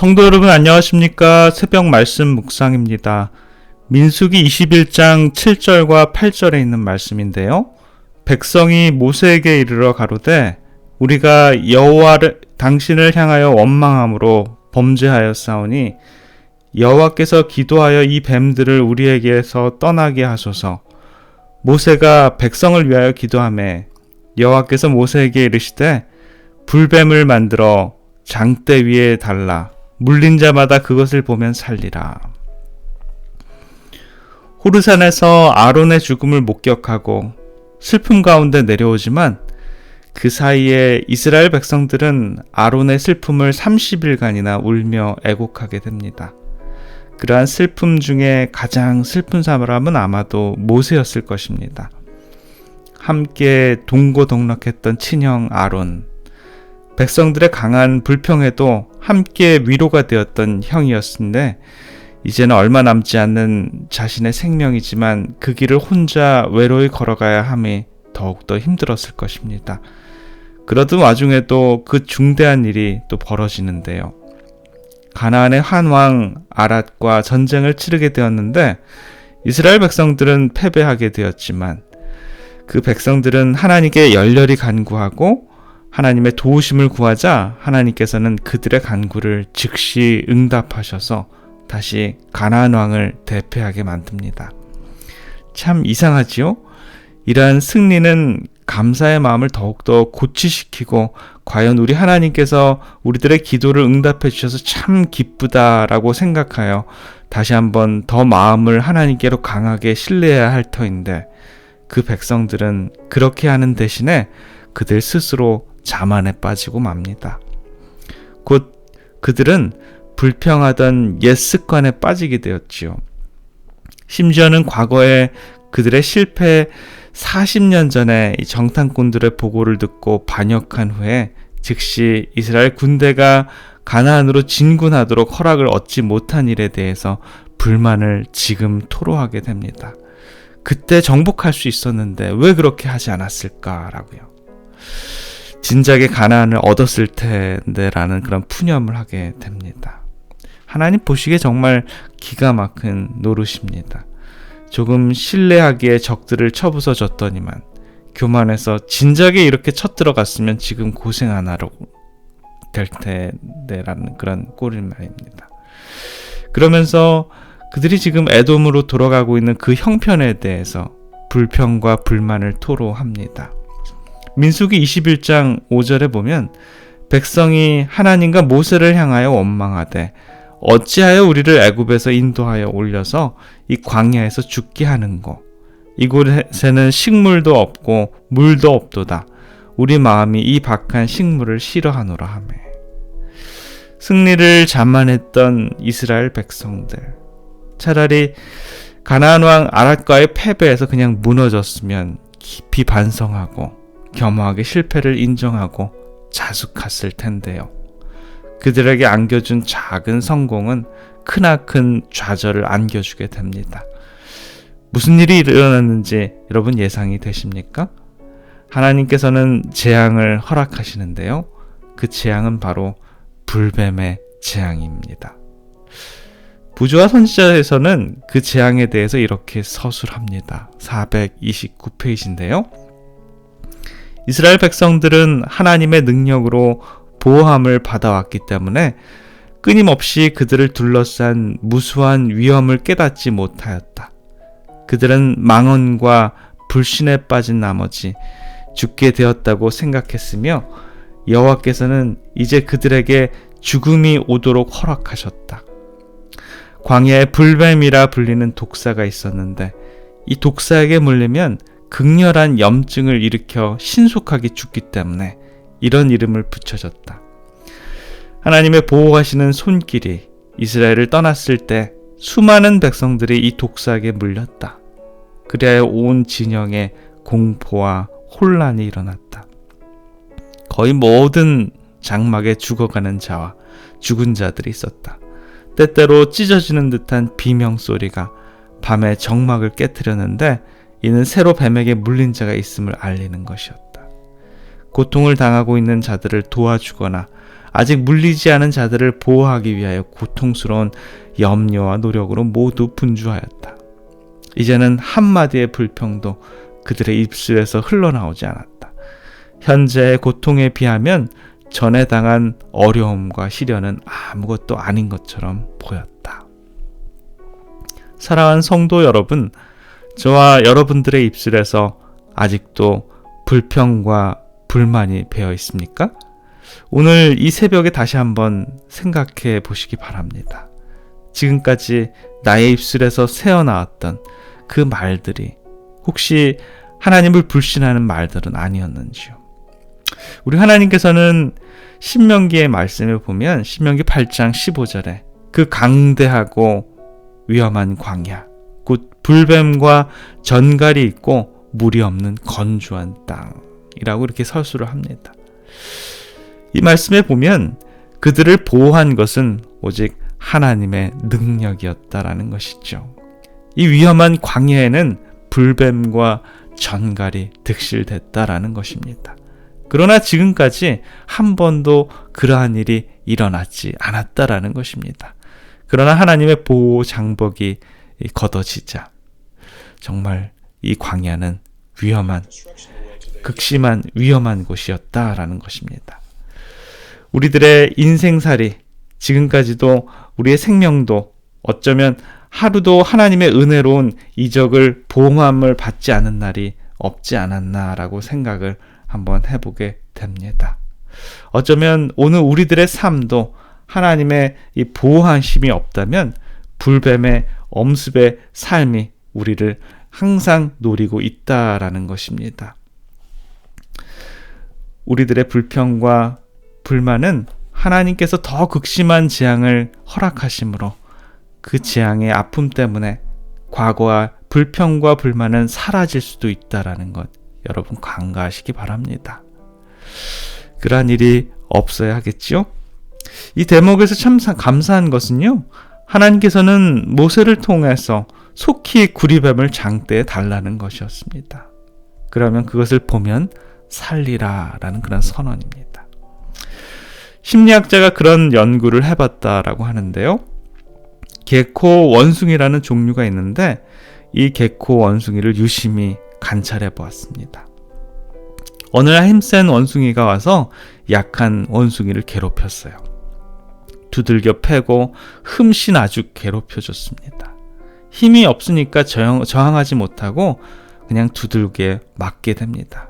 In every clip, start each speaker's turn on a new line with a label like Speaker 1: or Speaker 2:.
Speaker 1: 성도 여러분 안녕하십니까? 새벽 말씀 묵상입니다. 민수기 21장 7절과 8절에 있는 말씀인데요. 백성이 모세에게 이르러 가로되 우리가 여호와를 당신을 향하여 원망함으로 범죄하였사오니 여호와께서 기도하여 이 뱀들을 우리에게서 떠나게 하소서. 모세가 백성을 위하여 기도하매 여호와께서 모세에게 이르시되 불뱀을 만들어 장대 위에 달라 물린 자마다 그것을 보면 살리라. 호르산에서 아론의 죽음을 목격하고 슬픔 가운데 내려오지만 그 사이에 이스라엘 백성들은 아론의 슬픔을 30일간이나 울며 애곡하게 됩니다. 그러한 슬픔 중에 가장 슬픈 사람은 아마도 모세였을 것입니다. 함께 동고동락했던 친형 아론, 백성들의 강한 불평에도 함께 위로가 되었던 형이었는데 이제는 얼마 남지 않는 자신의 생명이지만 그 길을 혼자 외로이 걸어가야 함이 더욱더 힘들었을 것입니다. 그러던 와중에도 그 중대한 일이 또 벌어지는데요. 가나안의 한 왕 아랏과 전쟁을 치르게 되었는데 이스라엘 백성들은 패배하게 되었지만 그 백성들은 하나님께 열렬히 간구하고 하나님의 도우심을 구하자 하나님께서는 그들의 간구를 즉시 응답하셔서 다시 가나안 왕을 대패하게 만듭니다. 참 이상하지요? 이러한 승리는 감사의 마음을 더욱더 고취시키고 과연 우리 하나님께서 우리들의 기도를 응답해 주셔서 참 기쁘다라고 생각하여 다시 한번 더 마음을 하나님께로 강하게 신뢰해야 할 터인데 그 백성들은 그렇게 하는 대신에 그들 스스로 자만에 빠지고 맙니다. 곧 그들은 불평하던 옛 습관에 빠지게 되었지요. 심지어는 과거에 그들의 실패 40년 전에 이 정탐꾼들의 보고를 듣고 반역한 후에 즉시 이스라엘 군대가 가나안으로 진군하도록 허락을 얻지 못한 일에 대해서 불만을 지금 토로하게 됩니다. 그때 정복할 수 있었는데 왜 그렇게 하지 않았을까라고요. 진작에 가나안을 얻었을 텐데라는 그런 푸념을 하게 됩니다. 하나님 보시기에 정말 기가 막힌 노릇입니다. 조금 신뢰하기에 적들을 쳐부숴줬더니만 교만해서 진작에 이렇게 쳐 들어갔으면 지금 고생 안 하러 될 텐데라는 그런 꼴인 말입니다. 그러면서 그들이 지금 에돔으로 돌아가고 있는 그 형편에 대해서 불평과 불만을 토로합니다. 민수기 21장 5절에 보면 백성이 하나님과 모세를 향하여 원망하되 어찌하여 우리를 애굽에서 인도하여 올려서 이 광야에서 죽게 하는고 이곳에는 식물도 없고 물도 없도다. 우리 마음이 이 박한 식물을 싫어하노라 하매. 승리를 자만했던 이스라엘 백성들, 차라리 가나안 왕 아랏과의 패배에서 그냥 무너졌으면 깊이 반성하고 겸허하게 실패를 인정하고 자숙했을 텐데요. 그들에게 안겨준 작은 성공은 크나큰 좌절을 안겨주게 됩니다. 무슨 일이 일어났는지 여러분 예상이 되십니까? 하나님께서는 재앙을 허락하시는데요. 그 재앙은 바로 불뱀의 재앙입니다. 부조와 선지자에서는 그 재앙에 대해서 이렇게 서술합니다. 429페이지인데요. 이스라엘 백성들은 하나님의 능력으로 보호함을 받아왔기 때문에 끊임없이 그들을 둘러싼 무수한 위험을 깨닫지 못하였다. 그들은 망언과 불신에 빠진 나머지 죽게 되었다고 생각했으며 여호와께서는 이제 그들에게 죽음이 오도록 허락하셨다. 광야에 불뱀이라 불리는 독사가 있었는데 이 독사에게 물리면 극렬한 염증을 일으켜 신속하게 죽기 때문에 이런 이름을 붙여졌다. 하나님의 보호하시는 손길이 이스라엘을 떠났을 때 수많은 백성들이 이 독사에게 물렸다. 그리하여 온 진영에 공포와 혼란이 일어났다. 거의 모든 장막에 죽어가는 자와 죽은 자들이 있었다. 때때로 찢어지는 듯한 비명소리가 밤에 정막을 깨트렸는데 이는 새로 뱀에게 물린 자가 있음을 알리는 것이었다. 고통을 당하고 있는 자들을 도와주거나 아직 물리지 않은 자들을 보호하기 위하여 고통스러운 염려와 노력으로 모두 분주하였다. 이제는 한마디의 불평도 그들의 입술에서 흘러나오지 않았다. 현재의 고통에 비하면 전에 당한 어려움과 시련은 아무것도 아닌 것처럼 보였다. 사랑하는 성도 여러분, 저와 여러분들의 입술에서 아직도 불평과 불만이 배어 있습니까? 오늘 이 새벽에 다시 한번 생각해 보시기 바랍니다. 지금까지 나의 입술에서 새어나왔던 그 말들이 혹시 하나님을 불신하는 말들은 아니었는지요? 우리 하나님께서는 신명기의 말씀을 보면 신명기 8장 15절에 그 강대하고 위험한 광야, 곧 불뱀과 전갈이 있고 물이 없는 건조한 땅이라고 이렇게 설수를 합니다. 이 말씀에 보면 그들을 보호한 것은 오직 하나님의 능력이었다라는 것이죠. 이 위험한 광야에는 불뱀과 전갈이 득실됐다라는 것입니다. 그러나 지금까지 한 번도 그러한 일이 일어나지 않았다라는 것입니다. 그러나 하나님의 보호 장벽이 걷어지자 정말 이 광야는 극심한 위험한 곳이었다라는 것입니다. 우리들의 인생살이, 지금까지도 우리의 생명도 어쩌면 하루도 하나님의 은혜로운 이적을 보호함을 받지 않은 날이 없지 않았나라고 생각을 한번 해보게 됩니다. 어쩌면 오늘 우리들의 삶도 하나님의 이 보호하심이 없다면 불뱀의 엄습의 삶이 우리를 항상 노리고 있다라는 것입니다. 우리들의 불평과 불만은 하나님께서 더 극심한 재앙을 허락하심으로 그 재앙의 아픔 때문에 과거와 불평과 불만은 사라질 수도 있다라는 것 여러분 간과하시기 바랍니다. 그러한 일이 없어야 하겠지요? 이 대목에서 참 감사한 것은요, 하나님께서는 모세를 통해서 속히 구리뱀을 장대에 달라는 것이었습니다. 그러면 그것을 보면 살리라 라는 그런 선언입니다. 심리학자가 그런 연구를 해봤다라고 하는데요, 개코 원숭이라는 종류가 있는데 이 개코 원숭이를 유심히 관찰해 보았습니다. 어느 날 힘센 원숭이가 와서 약한 원숭이를 괴롭혔어요. 두들겨 패고 흠씬 아주 괴롭혀줬습니다. 힘이 없으니까 저항하지 못하고 그냥 두들겨 맞게 됩니다.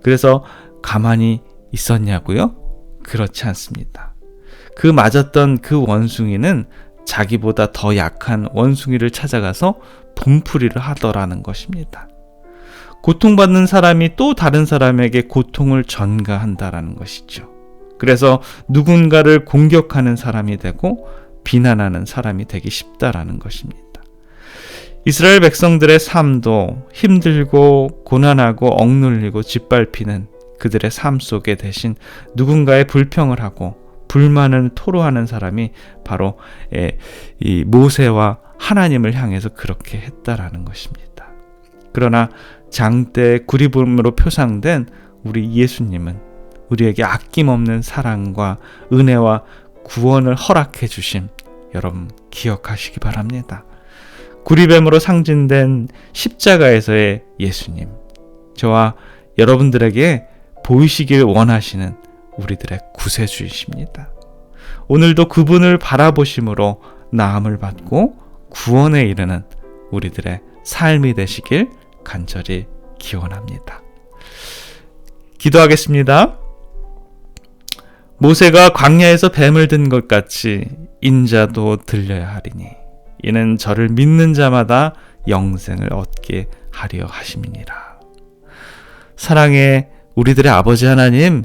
Speaker 1: 그래서 가만히 있었냐고요? 그렇지 않습니다. 그 맞았던 그 원숭이는 자기보다 더 약한 원숭이를 찾아가서 분풀이를 하더라는 것입니다. 고통받는 사람이 또 다른 사람에게 고통을 전가한다라는 것이죠. 그래서 누군가를 공격하는 사람이 되고 비난하는 사람이 되기 쉽다라는 것입니다. 이스라엘 백성들의 삶도 힘들고 고난하고 억눌리고 짓밟히는 그들의 삶 속에 대신 누군가의 불평을 하고 불만을 토로하는 사람이 바로 이 모세와 하나님을 향해서 그렇게 했다라는 것입니다. 그러나 장대 구리뱀으로 표상된 우리 예수님은 우리에게 아낌없는 사랑과 은혜와 구원을 허락해 주심 여러분 기억하시기 바랍니다. 구리뱀으로 상징된 십자가에서의 예수님, 저와 여러분들에게 보이시길 원하시는 우리들의 구세주이십니다. 오늘도 그분을 바라보심으로 나음을 받고 구원에 이르는 우리들의 삶이 되시길 간절히 기원합니다. 기도하겠습니다. 모세가 광야에서 뱀을 든 것 같이 인자도 들려야 하리니 이는 저를 믿는 자마다 영생을 얻게 하려 하심이니라. 사랑의 우리들의 아버지 하나님,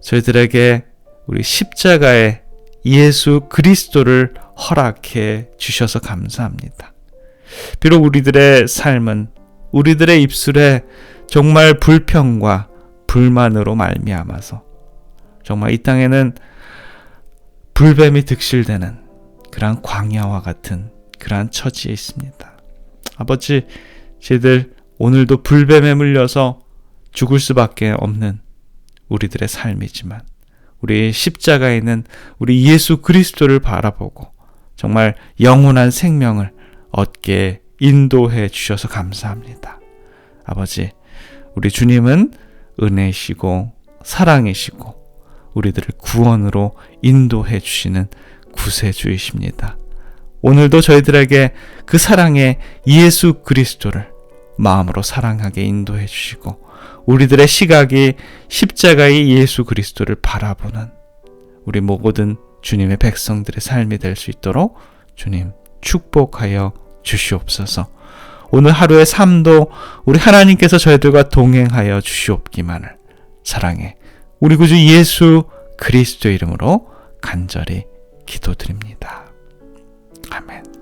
Speaker 1: 저희들에게 우리 십자가의 예수 그리스도를 허락해 주셔서 감사합니다. 비록 우리들의 삶은 우리들의 입술에 정말 불평과 불만으로 말미암아서 정말 이 땅에는 불뱀이 득실되는 그러한 광야와 같은 그러한 처지에 있습니다. 아버지, 저희들 오늘도 불뱀에 물려서 죽을 수밖에 없는 우리들의 삶이지만 우리 십자가에 있는 우리 예수 그리스도를 바라보고 정말 영원한 생명을 얻게 인도해 주셔서 감사합니다. 아버지, 우리 주님은 은혜이시고 사랑이시고 우리들을 구원으로 인도해 주시는 구세주이십니다. 오늘도 저희들에게 그 사랑의 예수 그리스도를 마음으로 사랑하게 인도해 주시고 우리들의 시각이 십자가의 예수 그리스도를 바라보는 우리 모든 주님의 백성들의 삶이 될 수 있도록 주님 축복하여 주시옵소서. 오늘 하루의 삶도 우리 하나님께서 저희들과 동행하여 주시옵기만을 사랑해 우리 구주 예수 그리스도 이름으로 간절히 기도드립니다. 아멘.